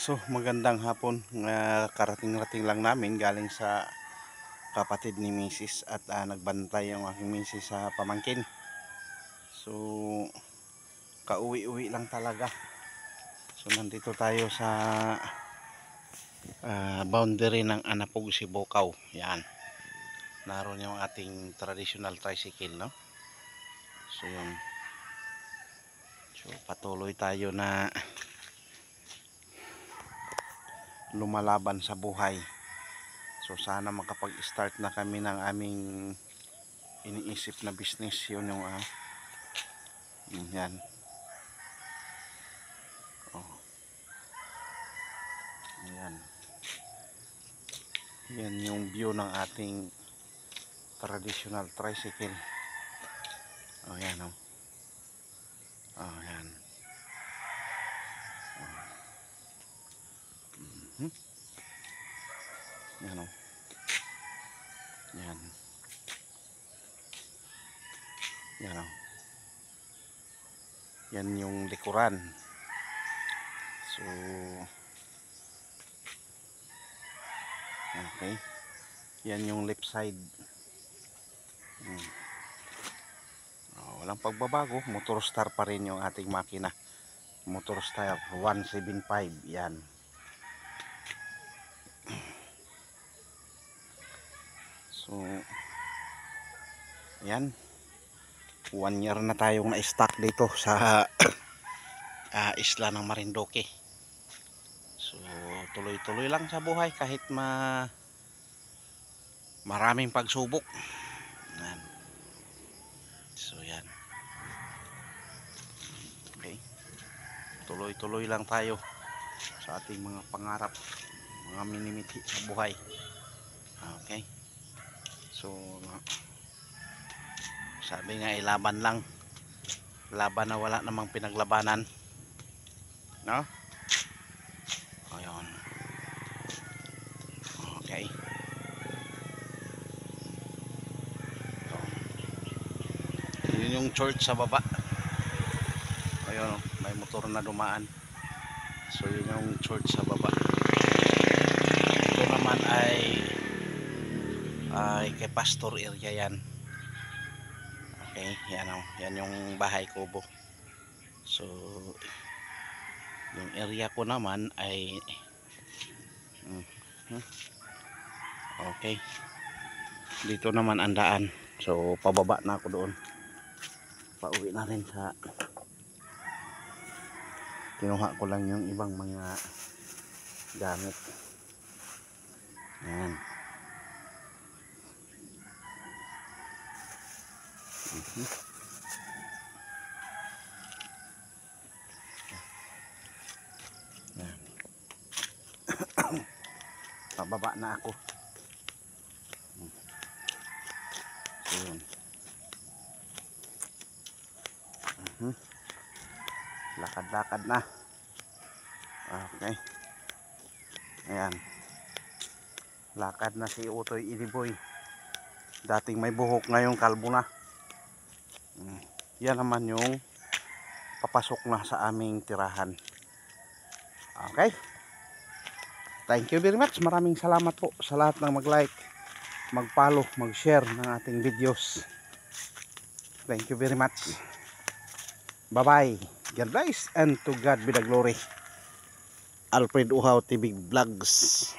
So magandang hapon, karating-rating lang namin galing sa kapatid ni Mrs. at nagbantay ang aking Mrs. sa pamangkin. So kauwi-uwi lang talaga. So nandito tayo sa boundary ng Anapog, Sibukaw. Yan. Naroon yung ating traditional tricycle, no? So yun. So patuloy tayo na lumalaban sa buhay. So sana makapag-start na kami ng aming iniisip na business. Yun yung yan. Oh. Ayan. Yan yung view ng ating traditional tricycle. Oh, yan oh. Oh, yan. Oh. Yan oh. Yan. Yan oh. Yan yung likuran. So okay. Yan yung left side. Walang pagbabago, motor star pa rin yung ating makina. Motor star 175. Yan. So yan. 1 year na tayong na-stock dito sa isla ng Marinduque. So tuloy-tuloy lang sa buhay kahit maraming pagsubok. Yan. So yan. Okay. Tuloy-tuloy lang tayo sa ating mga pangarap, mga minimiti sa buhay. Okay. So sabi nga ilaban lang. Laban na wala namang pinaglabanan. No? Ayun. Okay. So, yun yung church sa baba. Ayun, may motor na dumaan. So yun yung church sa baba. Ito naman ay kay pastor area yan. Okay, yan o. Yan yung bahay kubo. So yung area ko naman ay okay. Dito naman ang daan. So pababa na ako doon. Pauwi na rin sa kinuha ko lang yung ibang mga gamit. Yan. Yan. Pababa na ako. So, yun. Lakad-lakad na. Okay. Ayan. Lakad na si Utoy Iliboy. Dating may buhok, ngayong kalbo na. Yan naman yung papasok na sa aming tirahan. Okay. Thank you very much. Maraming salamat po sa lahat ng mag-like, mag-follow, mag-share ng ating videos. Thank you very much. Bye-bye. God bless and to God be the glory. Alfred Uhaw TV Vlogs.